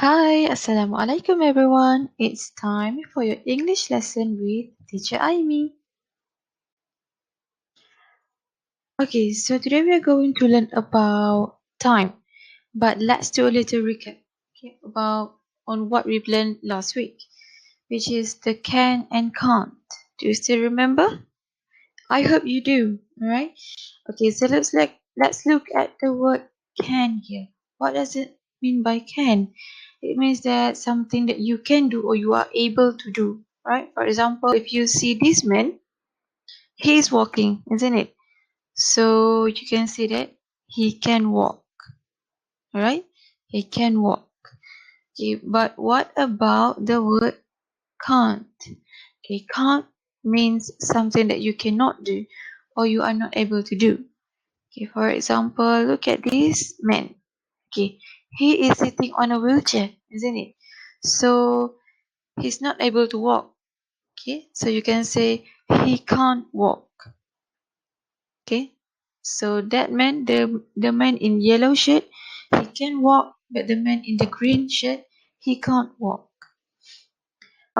Hi, Assalamualaikum everyone. It's time for your English lesson with Teacher Amy. Okay, so today we are going to learn about time, but let's do a little recap about on what we've learned last week, which is the can and can't. Do you still remember? I hope you do. Alright. Okay, so let's look at the word can here. What does it mean by can? It means that something that you can do or you are able to do, right? For example, if you see this man, he is walking, isn't it? So you can say that he can walk, alright? He can walk. Okay, but what about the word can't? Okay, can't means something that you cannot do or you are not able to do. Okay, for example, look at this man. Okay, he is sitting on a wheelchair, isn't it? So he's not able to walk. Okay, so you can say he can't walk. Okay, so that man, the man in yellow shirt, he can walk, but the man in the green shirt, he can't walk.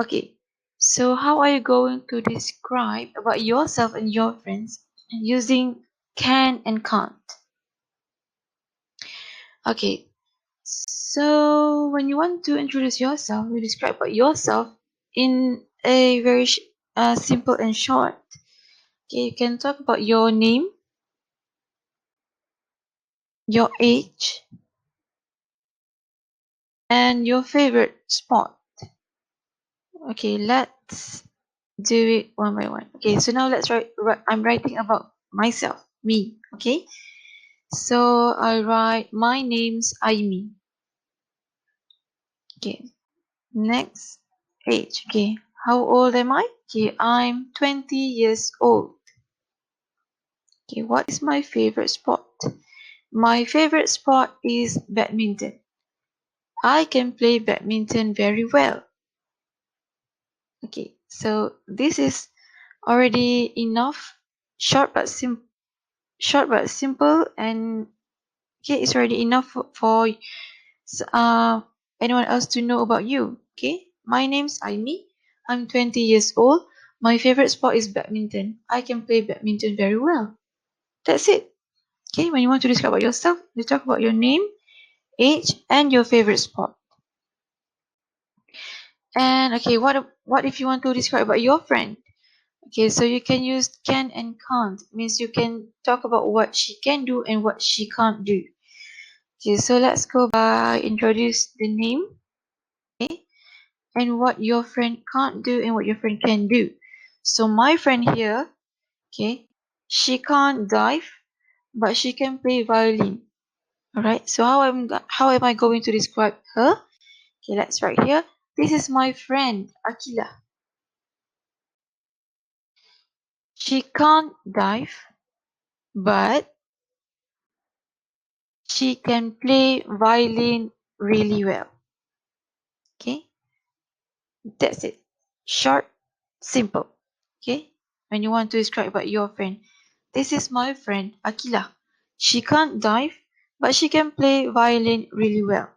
Okay, so how are you going to describe about yourself and your friends using can and can't? Okay, so when you want to introduce yourself, you describe about yourself in a very simple and short. Okay, you can talk about your name, your age, and your favorite sport. Okay, let's do it one by one. Okay, so now let's write. I'm writing about myself, me. Okay, so I'll write my name's Aimi. Okay, next age. Okay, how old am I? Okay, I'm 20 years old. Okay, what is my favorite sport? My favorite sport is badminton. I can play badminton very well. Okay, so this is already enough, short but simple, and okay, it's already enough for anyone else to know about you. Okay, my name's Aimi. I'm 20 years old. My favorite sport is badminton. I can play badminton very well. That's it. Okay, when you want to describe about yourself, you talk about your name, age, and your favorite sport. And okay, what if you want to describe about your friend? Okay, so you can use can and can't. Means you can talk about what she can do and what she can't do. Okay, so let's go by introduce the name, okay, and what your friend can't do and what your friend can do. So my friend here, okay, she can't dive, but she can play violin. Alright, so how am I going to describe her? Okay, let's write here. This is my friend Akila. She can't dive, but she can play violin really well. Okay, that's it. Short, simple. Okay, when you want to describe about your friend, this is my friend Akila. She can't dive, but she can play violin really well.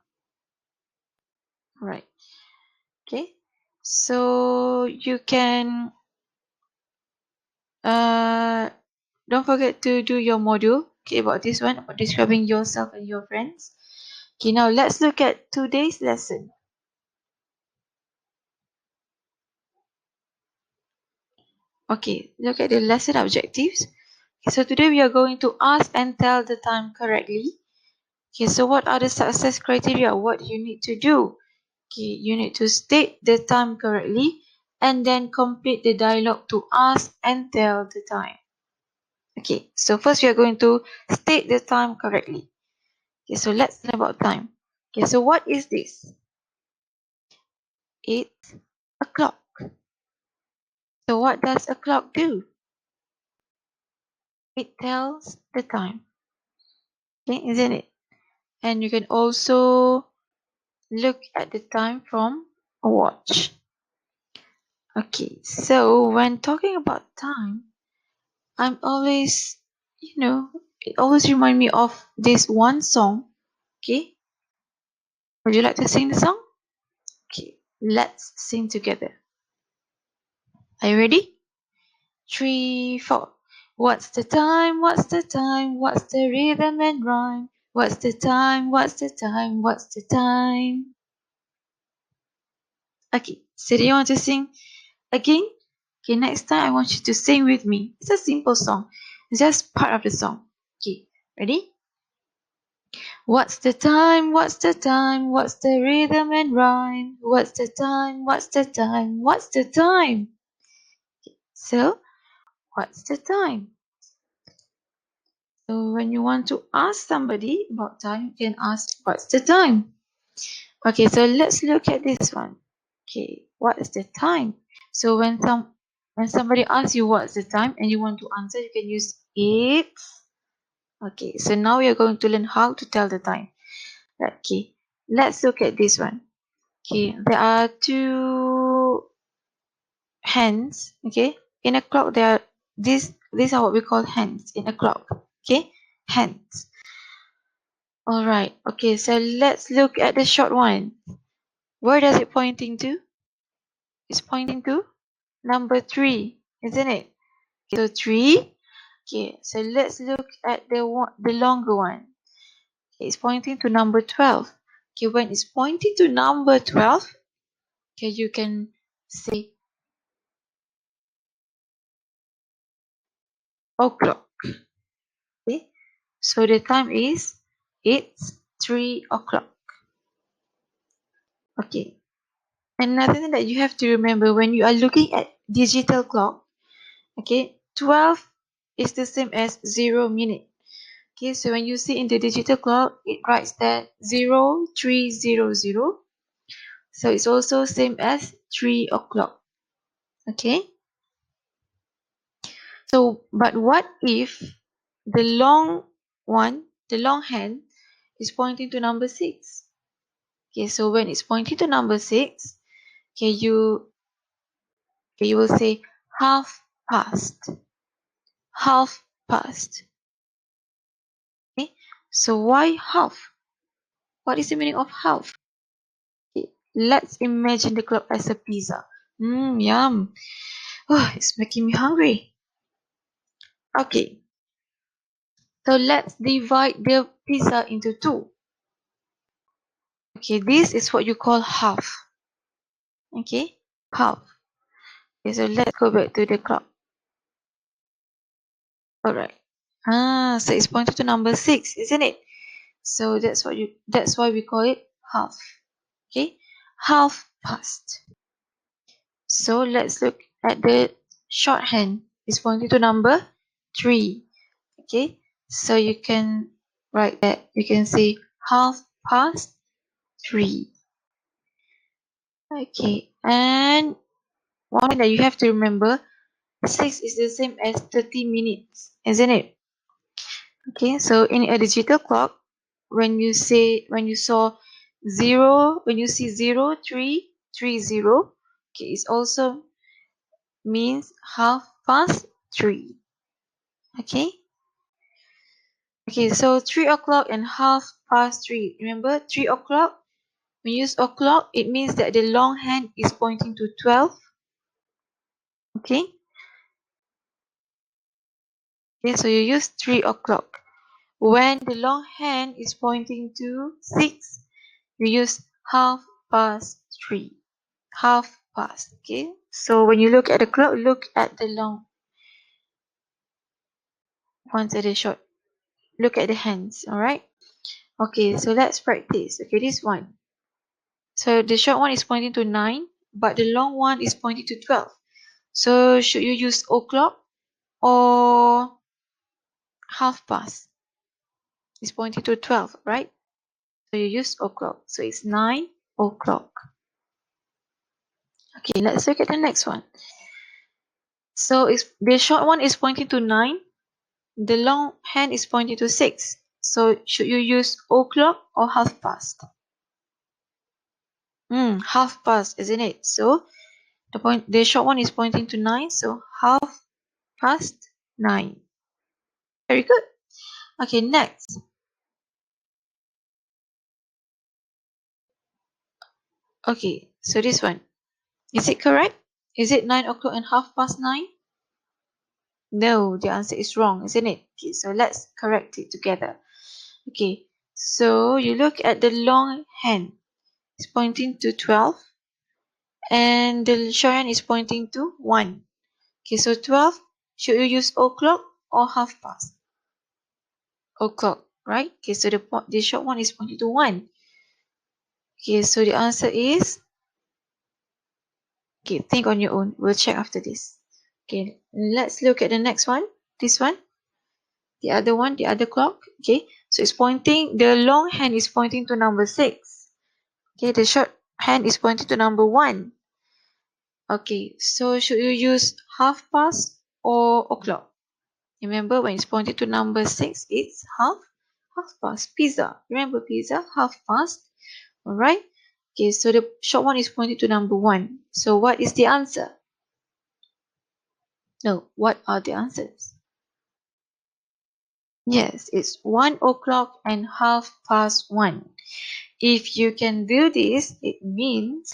Right. Okay, so you can don't forget to do your module, okay, about this one, about describing yourself and your friends. Okay, now let's look at today's lesson. Okay, look at the lesson objectives. Okay, so today we are going to ask and tell the time correctly. Okay, so what are the success criteria? What you need to do? Okay, you need to state the time correctly and then complete the dialogue to ask and tell the time. Okay, so first we are going to state the time correctly. Okay, so let's learn about time. Okay, so what is this? It's a clock. So what does a clock do? It tells the time. Okay, isn't it? And you can also look at the time from a watch. Okay, so when talking about time, I'm always, it always reminds me of this one song. Okay, Would you like to sing the song? Okay, let's sing together. Are you ready? 3, 4. What's the time? What's the time? What's the rhythm and rhyme? What's the time? What's the time? What's the time? Okay, so do you want to sing again? Okay, next time I want you to sing with me. It's a simple song. It's just part of the song. Okay, ready? What's the time? What's the time? What's the rhythm and rhyme? What's the time? What's the time? What's the time? So, what's the time? So when you want to ask somebody about time, you can ask, what's the time? Okay, so let's look at this one. Okay, what is the time? So when somebody asks you what's the time and you want to answer, you can use it. Okay, so now we are going to learn how to tell the time. Okay, let's look at this one. Okay, there are two hands. Okay, in a clock there are these are what we call hands in a clock. Okay, hands. All right. Okay, so let's look at the short one. Where does it pointing to? It's pointing to number 3, isn't it? So 3. Okay, so let's look at the longer one. Okay, it's pointing to number 12. Okay, when it's pointing to number 12, okay, you can say o'clock. Okay, so the time is it's 3 o'clock. Okay, another thing that you have to remember when you are looking at digital clock, okay, 12 is the same as 0 minute. Okay, so when you see in the digital clock, it writes that 0300. So it's also same as 3 o'clock. Okay. So, but what if the long one, the long hand, is pointing to number 6? Okay, so when it's pointing to number 6, okay, you will say half past. Half past. Okay, so why half? What is the meaning of half? Okay, let's imagine the clock as a pizza. Yum. Oh, it's making me hungry. Okay, so let's divide the pizza into 2. Okay, this is what you call half. Okay, half. Okay, so let's go back to the clock. Alright. So it's pointed to number 6, isn't it? So that's why we call it half. Okay, half past. So let's look at the shorthand. It's pointing to number 3. Okay, so you can write that. You can say half past 3. Okay, and one thing that you have to remember, 6 is the same as 30 minutes, isn't it? Okay, so in a digital clock, when you see 0330, okay, it also means half past 3. Okay. Okay, so 3 o'clock and half past 3. Remember, 3 o'clock, when you use o'clock, it means that the long hand is pointing to 12. Okay. Okay, so you use 3 o'clock. When the long hand is pointing to 6, you use half past 3. Half past. Okay. So when you look at the clock, look at the long ones at the short. Look at the hands. Alright. Okay, so let's practice. Okay, this one. So the short one is pointing to 9, but the long one is pointing to 12. So should you use o'clock or half past? It's pointing to 12, right? So you use o'clock. So it's 9 o'clock. Okay, let's look at the next one. So the short one is pointing to 9. The long hand is pointing to 6. So should you use o'clock or half past? Half past, isn't it? So the short one is pointing to 9. So half past 9. Very good. Okay, next. Okay, so this one. Is it correct? Is it 9 o'clock and 9:30? No, the answer is wrong, isn't it? Okay, so let's correct it together. Okay, so you look at the long hand. It's pointing to 12. And the short hand is pointing to 1. Okay, so 12. Should you use o'clock or 9:30? O'clock, right? Okay, so the short one is pointing to 1. Okay, so the answer is, okay, think on your own. We'll check after this. Okay, let's look at the next one. This one. The other one, the other clock. Okay, so it's pointing, the long hand is pointing to number 6. Okay, the short hand is pointing to number 1. Okay, so should you use 9:30 or o'clock? Remember, when it's pointed to number 6, it's half past. Pizza. Remember pizza? Half past. Alright. Okay, so the short one is pointed to number 1. So what is the answer? No, what are the answers? Yes, it's 1 o'clock and 1:30. If you can do this, it means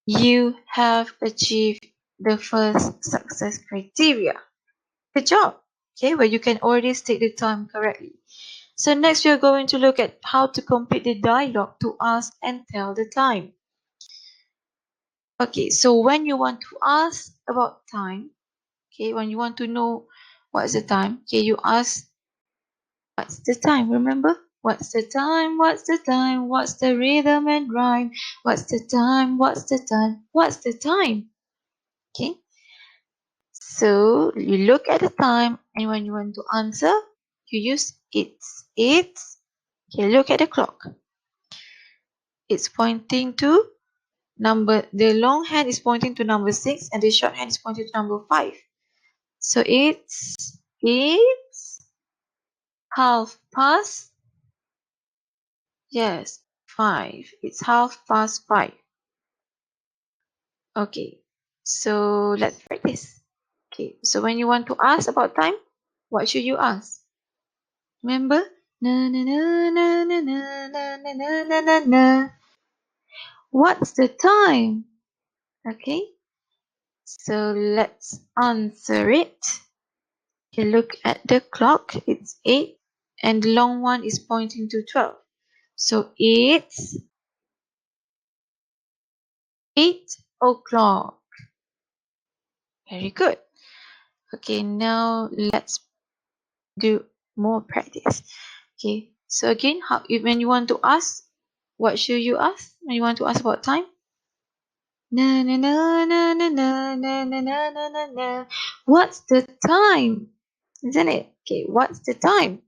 you have achieved the first success criteria. Good job. Okay, well, you can already state the time correctly. So next we are going to look at how to complete the dialogue to ask and tell the time. Okay, so when you want to ask about time, okay, when you want to know what's the time, okay, you ask, what's the time? Remember? What's the time? What's the time? What's the rhythm and rhyme? What's the time? What's the time? What's the time? Okay, so you look at the time, and when you want to answer, you use it's. It's. Okay, look at the clock. It's pointing to the long hand is pointing to number 6 and the short hand is pointing to number 5. So it's 5:30. Yes, 5. It's 5:30. Okay, so let's practice. Okay, so when you want to ask about time, what should you ask? Remember? Na na na na na na na na na na na. What's the time? Okay, so let's answer it. You look at the clock, it's 8, and the long one is pointing to 12. So it's 8 o'clock. Very good. Okay, now let's do more practice. Okay, so again, when you want to ask, what should you ask when you want to ask about time? Na na na na na na na na na na na na. What's the time? Isn't it? Okay, what's the time?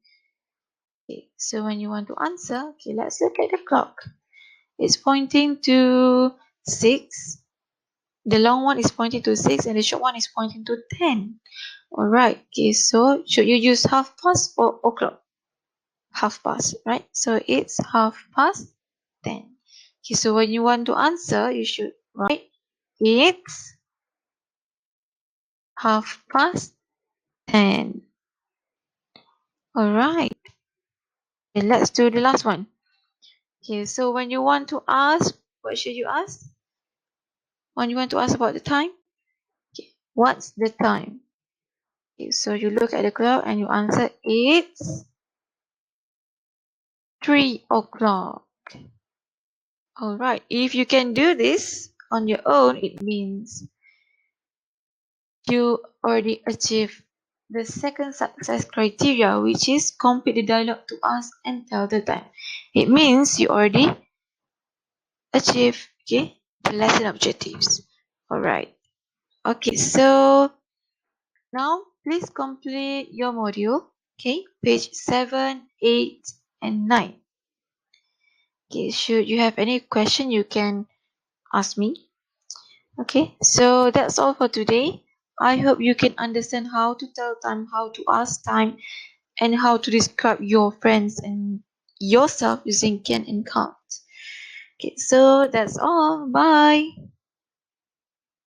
Okay, so when you want to answer, okay, let's look at the clock. It's pointing to 6. The long one is pointing to 6 and the short one is pointing to 10. Alright, okay, so should you use 9:30 or o'clock? 9:30, right? So it's 10:30. Okay, so when you want to answer, you should write it's 10:30. Alright, okay, let's do the last one. Okay, so when you want to ask, what should you ask? When you want to ask about the time, okay, what's the time? Okay, so you look at the clock and you answer it's 3 o'clock. Alright, if you can do this on your own, it means you already achieved the second success criteria, which is complete the dialogue to ask and tell the time. It means you already achieved, okay, the lesson objectives. Alright. Okay, so now please complete your module. Okay, page 7, 8, and 9. Okay, should you have any question, you can ask me. Okay, so that's all for today. I hope you can understand how to tell time, how to ask time, and how to describe your friends and yourself using can and can't. Okay, so that's all. Bye.